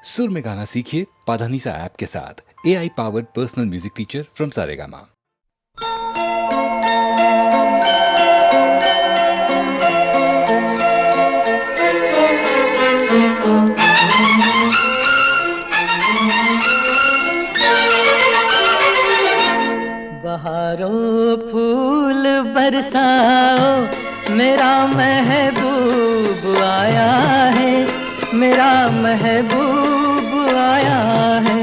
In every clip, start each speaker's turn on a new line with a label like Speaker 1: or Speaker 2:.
Speaker 1: सुर में गाना सीखिए पाधानीसा ऐप के साथ। AI powered personal music teacher from Saregama.
Speaker 2: बहारों फूल बरसाओ, मेरा महबूब आया है, मेरा महबूब आया है।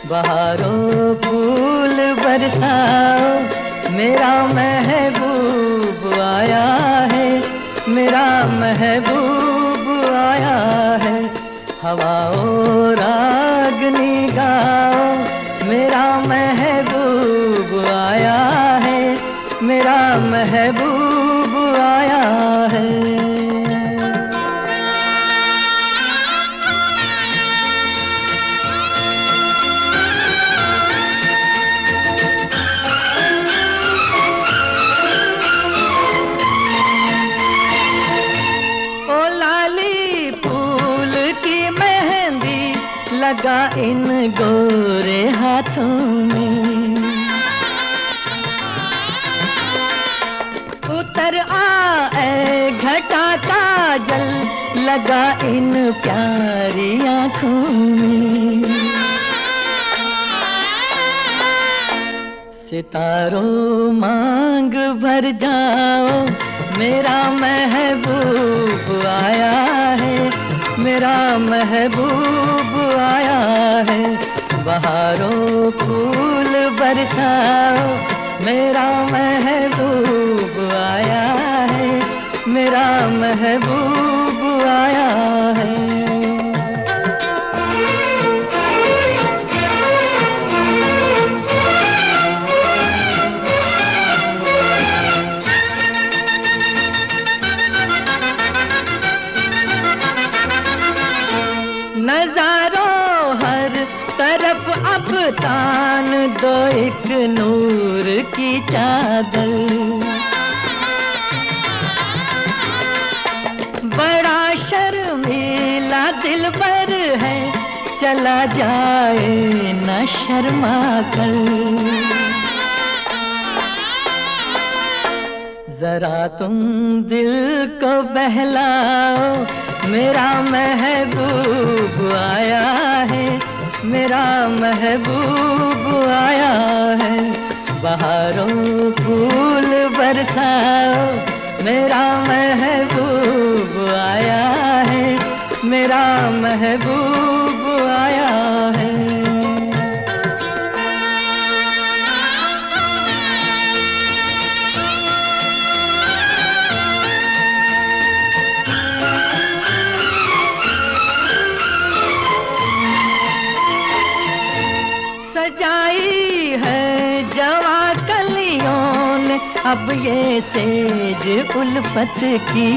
Speaker 2: बहारों फूल बरसाओ, मेरा महबूब आया है, मेरा महबूब आया है। हवाओं रागनी गाओ, मेरा महबूब आया है, मेरा महबूब आया है। ओ लाली फूल की मेहंदी लगा इन गोरे हाथों में, उतर आए घटा काजल लगा इन प्यारी आँखों में। सितारों मांग भर जाओ, मेरा महबूब आया है, मेरा महबूब आया है। बहारों फूल बरसाओ, मेरा महबूब आया है, मेरा महबूब आया है। नजारों हर तरफ अब तान दो एक नूर की चादर, बड़ा शर्मीला दिलबर है, चला जाए न शर्मा कर। जरा तुम दिल को बहलाओ, मेरा महबूब आया है, मेरा महबूब आया है। बहारों फूल बरसाओ, मेरा महबूब आया है, मेरा महबूब आया है। सजाई है जवा कलियों ने अब ये सेज उल्फत की,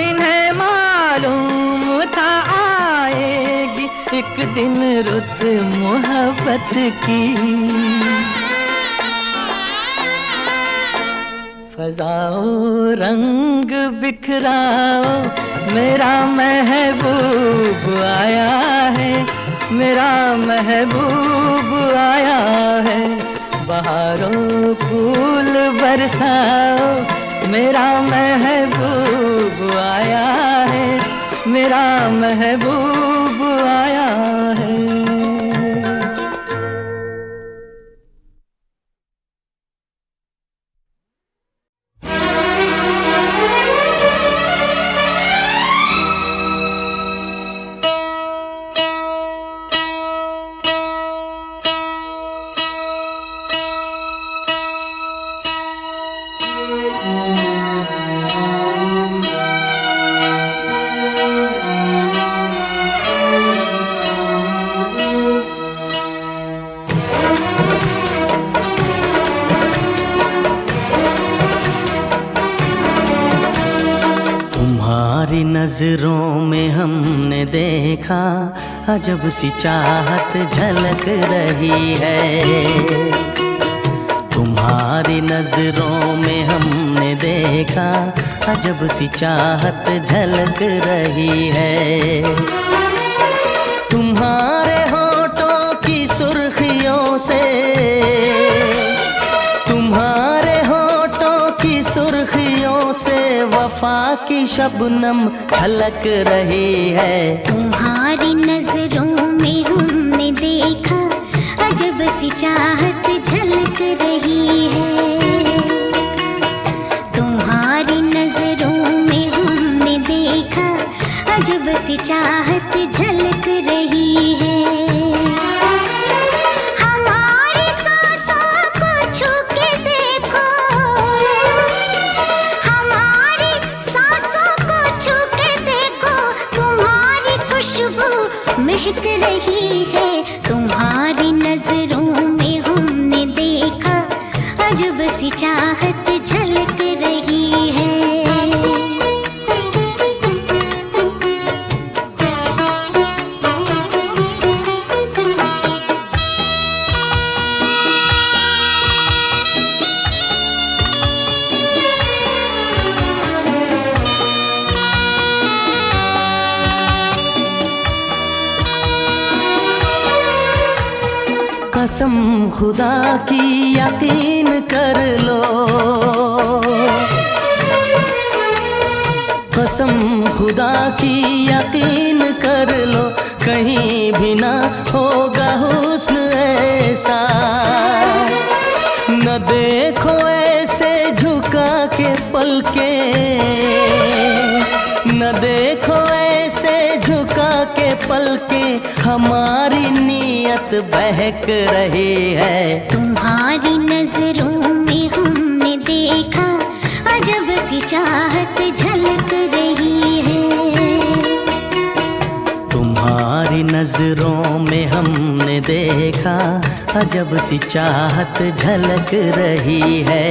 Speaker 2: इन्हें मालूम था आएगी एक दिन रुत मोहब्बत की। फजाओ रंग बिखराओ, मेरा महबूब आया है, मेरा महबूब आया है। बहारों फूल बरसाओ, मेरा महबूब आया है, मेरा महबूब आया है।
Speaker 3: तुम्हारी नजरों में हमने देखा अजब सी चाहत झलक रही है। तुम्हारी नजरों में हमने देखा अजब सी चाहत झलक रही है। तुम्हारे होठों की सुर्खियों से, तुम्हारे होठों की सुर्खियों से वफा की शबनम छलक रही है।
Speaker 4: तुम्हारी नजरों में हमने देखा अजब सी चाहत झलक रही है। तुम्हारी नजरों में हमने देखा अजब सी चाहत झलक रही है। हमारी सांसों को छू के देखो, हमारी सांसों को छू के देखो, तुम्हारी खुशबू महक रही है। तुम्हारी नजरों में हमने देखा अजब सी चाहत झलक रही है।
Speaker 3: कसम खुदा की यकीन कर लो, कसम खुदा की यकीन कर लो, कहीं भी ना होगा हुस्न ऐसा। न देखो ऐसे झुका के पलके, न देखो ऐसे झुका के पलके, हमारी नीयत बहक रही है।
Speaker 4: तुम्हारी नजरों में हमने देखा अजब सी चाहत झलक रही है।
Speaker 3: तुम्हारी नजरों में हमने देखा अजब सी चाहत झलक रही है।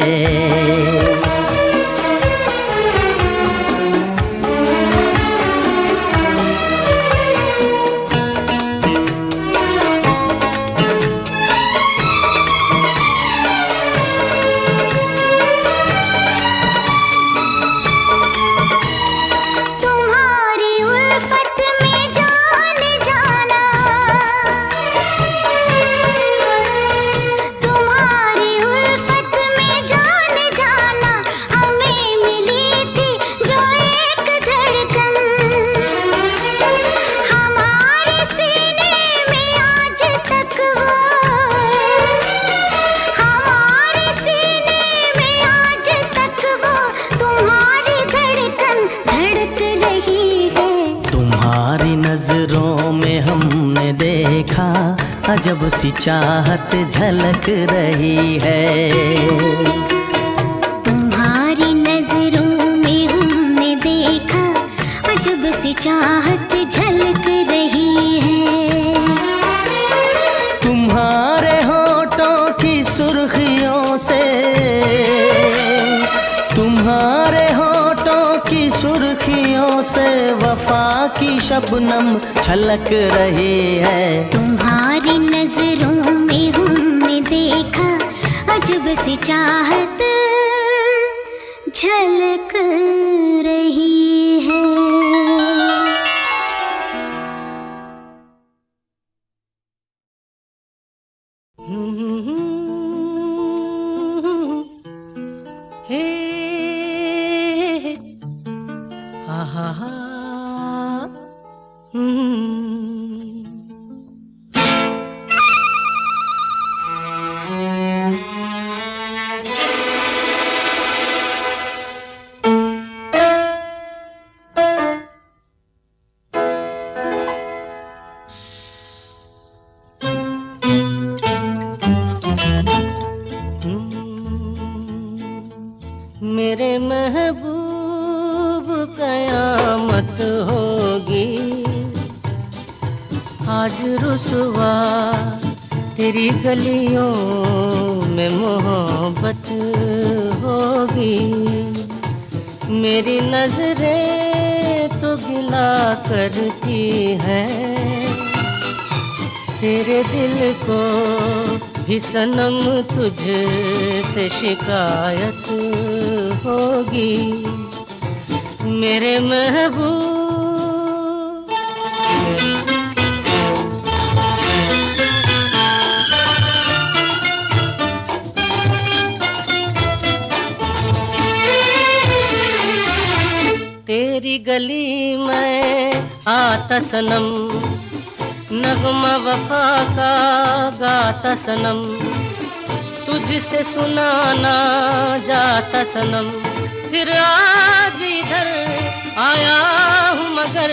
Speaker 3: नजरों में हमने देखा अजब सी चाहत झलक रही है।
Speaker 4: तुम्हारी नजरों में हमने देखा अजब सी चाहत झलक रही है।
Speaker 3: तुम्हारे होठों की सुर्खियों से, तुम्हारे होठों की सुर्खियों से वफा की शबनम छलक रही है।
Speaker 4: तुम्हारी नजरों में हमने देखा अजब सी चाहत झलक रही है।
Speaker 2: मेरे महबूब कयामत होगी, आज रुसवा तेरी गलियों में मोहब्बत होगी। मेरी नजरें तो गिला करती हैं, तेरे दिल को भी सनम तुझसे शिकायत होगी। मेरे महबूब। तेरी गली में आता सनम, नगमा वफा का गाता सनम, तुझसे सुनाना जाता सनम। फिर आज इधर आया हूँ मगर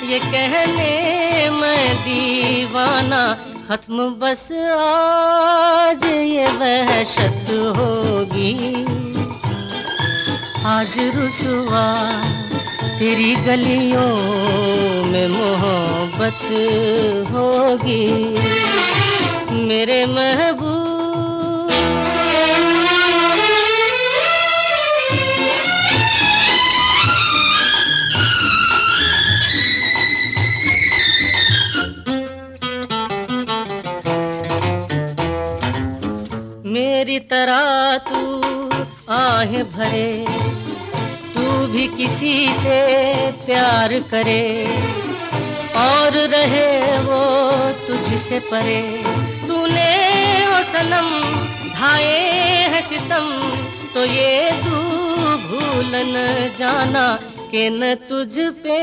Speaker 2: ये कहने मैं दीवाना, खत्म बस आज ये वहशत होगी। आज रुसवा तेरी गलियों में मोहब्बत होगी मेरे महबूब। मेरी तरह तू आहें भरे, तू भी किसी से प्यार करे और रहे वो तुझसे परे। तूने वो सनम ढाए है सितम, तो ये तू भूल न जाना कि न तुझ पे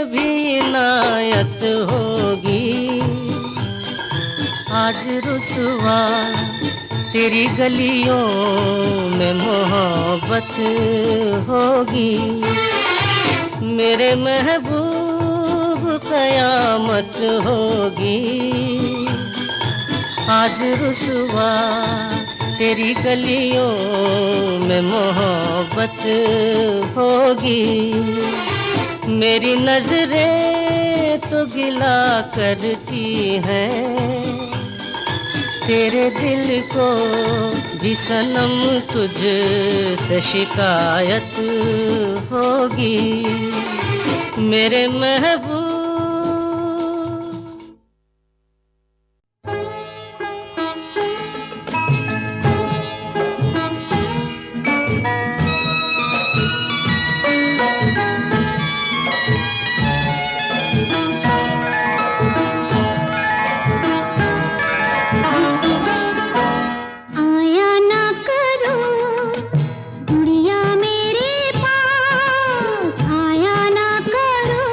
Speaker 2: भी इनायत होगी। आज रुसवा तेरी गलियों में मोहब्बत होगी मेरे महबूब, कयामत होगी। आज रुसवा तेरी गलियों में मोहब्बत होगी। मेरी नजरें तो गिला करती हैं, तेरे दिल को भी सनम तुझ से शिकायत होगी मेरे महबूब।
Speaker 4: आया ना करो गुड़िया मेरे पास, आया ना करो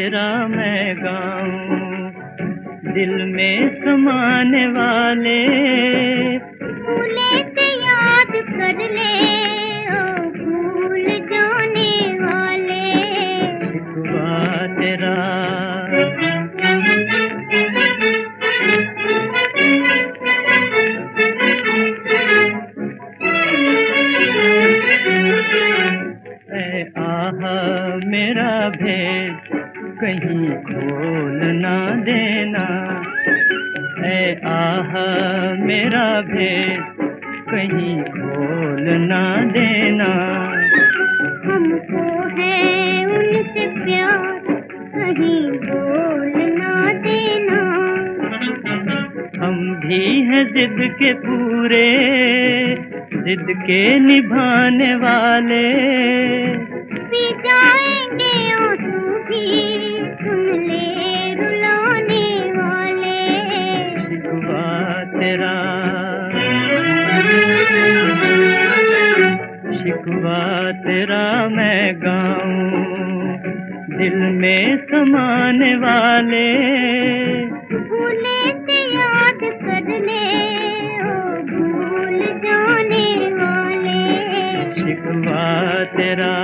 Speaker 5: तेरा मैं गाऊं, दिल में समाने वाले
Speaker 4: भूले से याद कर ले, ओ भूल जाने वाले।
Speaker 5: शिकवा तेरा मेरा भेद कहीं खोल ना देना, ऐ आह मेरा भेद कहीं खोल ना देना।
Speaker 4: हमको है उनसे प्यार, कहीं बोल ना देना।
Speaker 5: हम भी हैं जिद के पूरे, जिद के निभाने वाले।
Speaker 4: पी जाएंगे आंसू भी, सुन ले रुलाने वाले।
Speaker 5: शिकवा तेरा, शिकवा तेरा मैं गाऊं, दिल में समाने वाले।
Speaker 4: भूले से याद कर ले, ओ भूल जाने वाले।
Speaker 5: शिकवा तेरा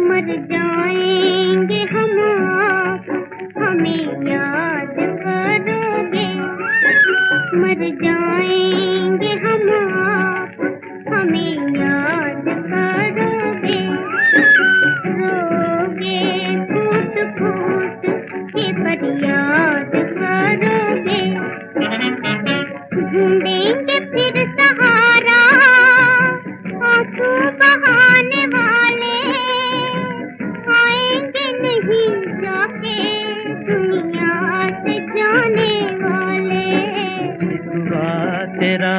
Speaker 4: मर जाएंगे हम आप, हमें याद करोगे। मर जाएंगे हम आप, हमें याद करोगे। रोगे फूट फूट के फरियाद करोगे। ढूंढेंगे फिर सहारा, आंसू बहाने वाले। आएंगे नहीं जाके दुनिया से जाने वाले।
Speaker 5: शिकवा तेरा,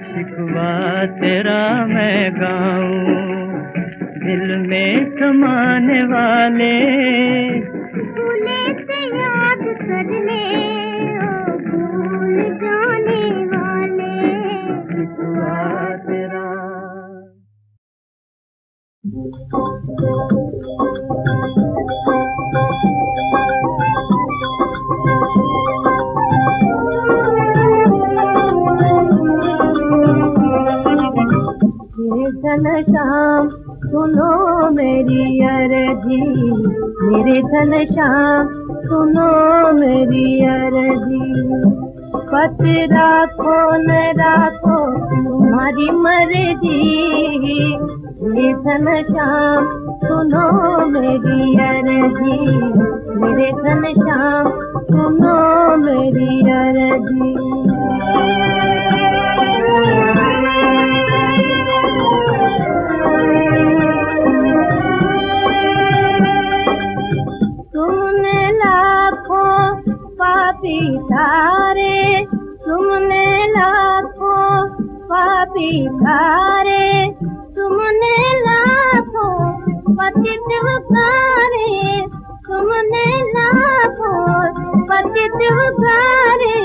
Speaker 5: शिकवा तेरा मैं गाऊं, दिल में समाने वाले।
Speaker 4: भूले से याद कर ले, ओ भूल जाने वाले।
Speaker 5: शिकवा तेरा
Speaker 2: घनश्याम सुनो मेरी अर्जी, मेरे घनश्याम सुनो मेरी अर्जी। पत राखो न राखो तुम्हारी मर्जी, मेरे घनश्याम सुनो मेरी अर्जी। मेरे घनश्याम सुनो मेरी अर्जी। तुमने लाखों पापी तारे, तुमने लाखों पापी तारे। तुमने लाखों पतित उतारे, तुमने लाखों पतित उतारे।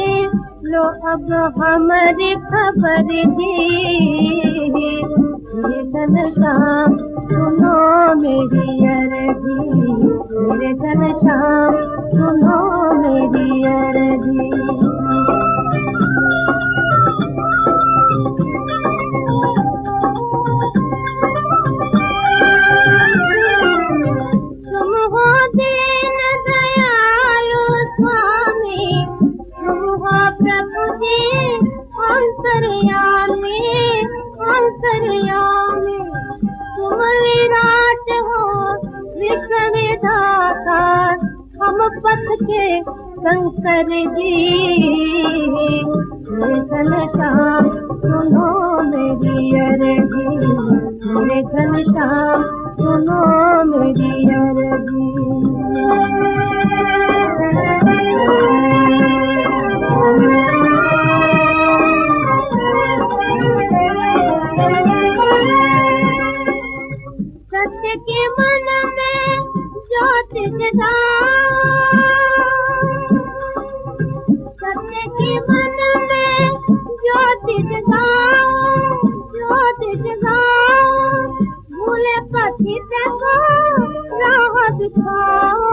Speaker 2: लो अब हमारी खबर दी, मेरे घनश्याम सुनो मेरी अर्जी। मेरे घनश्याम सुनो मेरी अर्जी। तुम हो दीन दयालु स्वामी, तुम हो प्रभु जी अंतर्यामी, अंतर्यामी। तुम विराट हो विश्व विधाता, हम पथ के शंकर जी। मेरे घनश्याम सुनो मेरी अर्जी। मेरे घनश्याम सुनो मेरी अर्जी। सत्य के मन में ज्योति जगाओ, दिखाओ,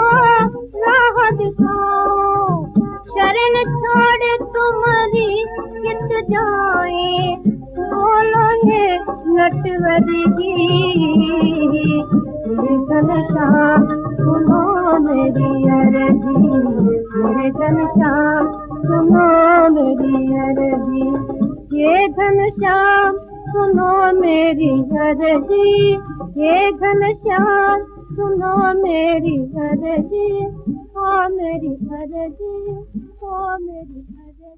Speaker 2: राह दिखाओ, शरण छोड़ तुम्हारी कित जाए, बोलो ये नटवर की। मेरे घनश्याम सुनो मेरी अर्जी, मेरे घनश्याम सुनो मेरी अर्जी, ये घनश्याम सुनो मेरी अर्जी, ये घनश्याम सुनो मेरी अर्जी, ओ मेरी अर्जी, ओ मेरी अर्जी।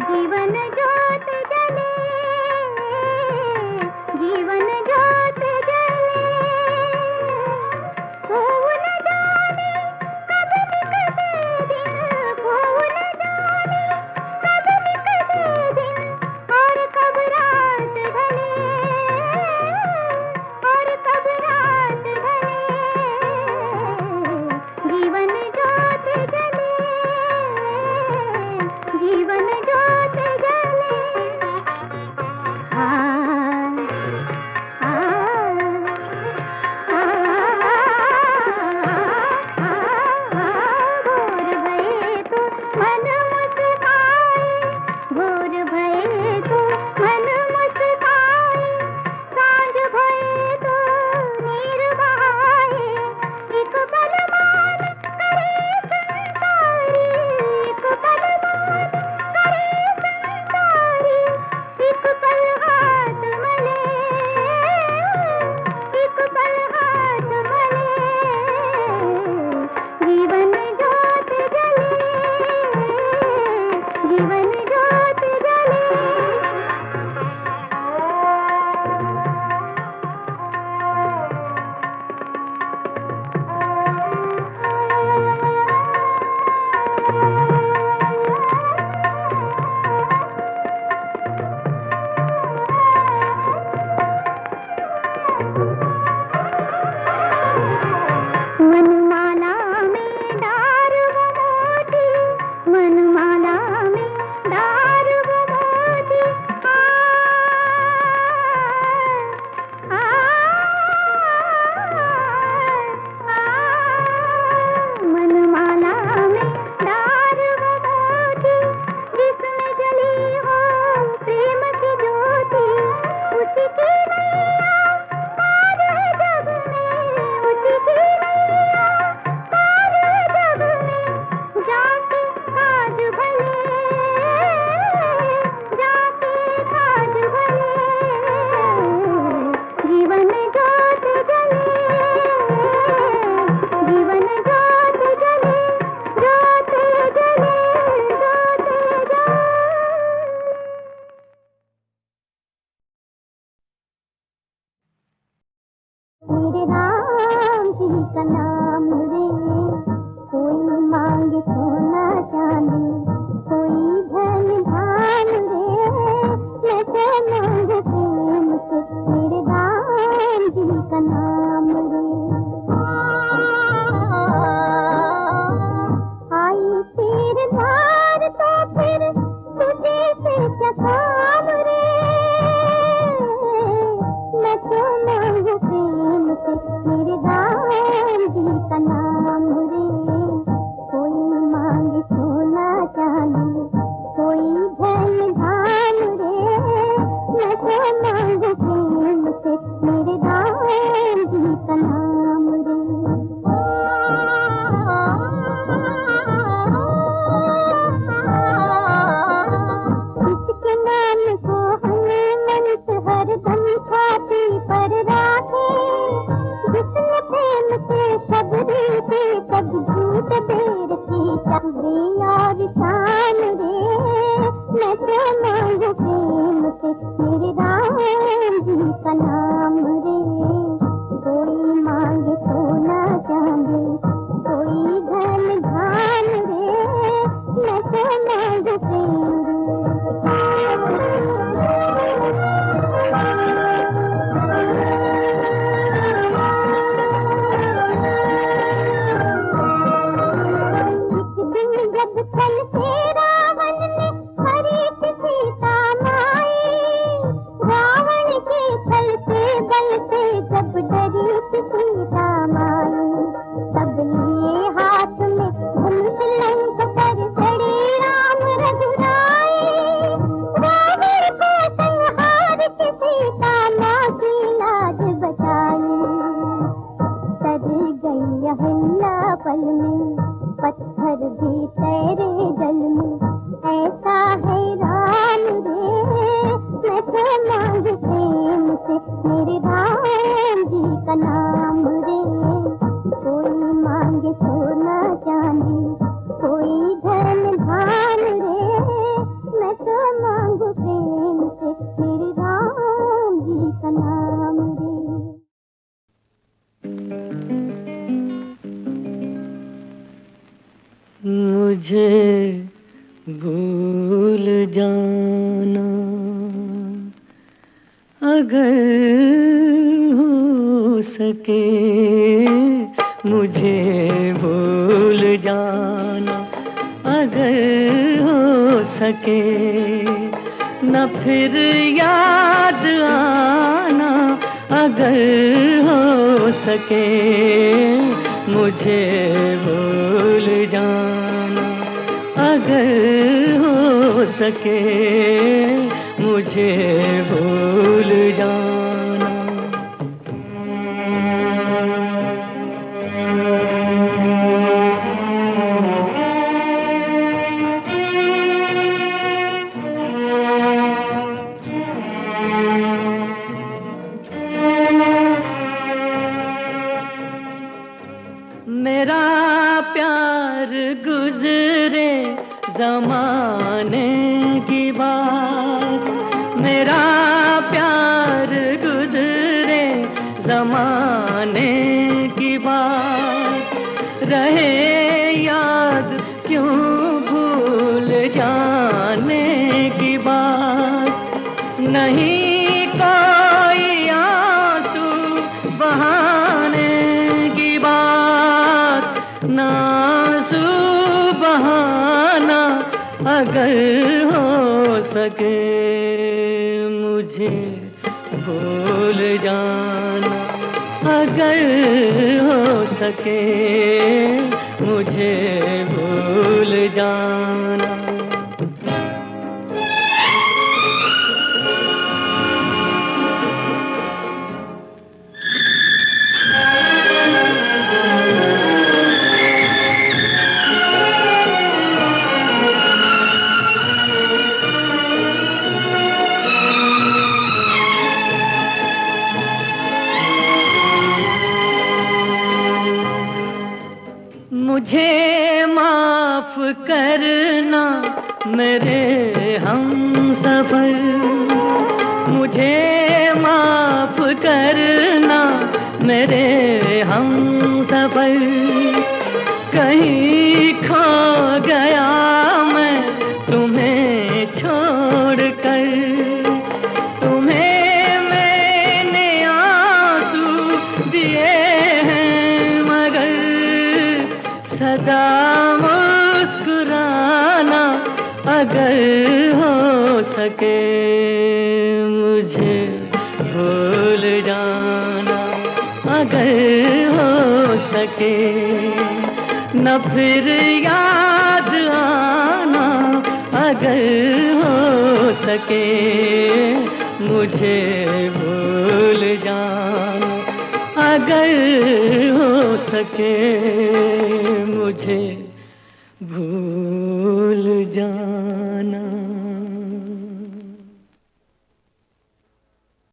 Speaker 4: जीवन ज्योत जले, जीवन ज्योत जले, फूल जाने कब निकले दिन, फूल जाने कब निकले दिन, और कब रात ढले, और कब रात ढले, जीवन ज्योत जले, जीवन ज्योत जले। भोर भये तो मन मुस्काए, भोर भये तो मन मुस्काए, सांझ भये तो नीर बहाए, एक पल मान करे संसारी, एक पल मान करे संसारी, एक पल हाथ मले, एक पल हाथ मले, जीवन ज्योत जले, जीवन ज्योत जले। वनमाला में डार वो मोती, वनमाला में डार वो मोती, वनमाला में डार वो मोती, जिसमें जली हो प्रेम की ज्योति, उसी की नैया पार है जग में, उसी की नैया पार है जग में, जाके काज भले, जाके काज भले, जीवन ज्योत जले, जीवन ज्योत जले, ज्योत जले, ज्योत जले। मेरे राम जी का नाम रे, कोई मांगे सोना चांदी, कोई धन धान रे, मैं तो मांगू प्रेम से, मेरे राम जी का नाम रे। आई तेरे द्वार तो फिर तुझे से क्या काम रे, मैं तो मांगू प्रेम से, मेरे राम जी का नाम
Speaker 3: अगर हो सके मुझे भूल जाना, अगर हो सके न फिर याद आना, अगर हो सके मुझे भूल जाना, अगर हो सके मुझे भूल जाना। मेरा प्यार गुजरे ज़माने की बात, मेरा प्यार गुजरे ज़माने की बात, रहे याद क्यों भूल जाने की बात, नहीं कोई आंसू बहाने की बात, ना आंसू बहाना, अगर हो सके मुझे भूल जाना, अगर हो सके मुझे भूल जाना। मुझे माफ करना मेरे हमसफर, मुझे माफ करना मेरे हमसफर, कहीं खो गया मैं तुम्हें छोड़कर, तुम्हें मैंने आंसू दिए हैं मगर सदा मुस्कुराना, अगर हो सके मुझे भूल जाना, अगर हो सके न फिर याद आना, अगर हो सके मुझे भूल जाना, अगर हो सके मुझे भूल जाना।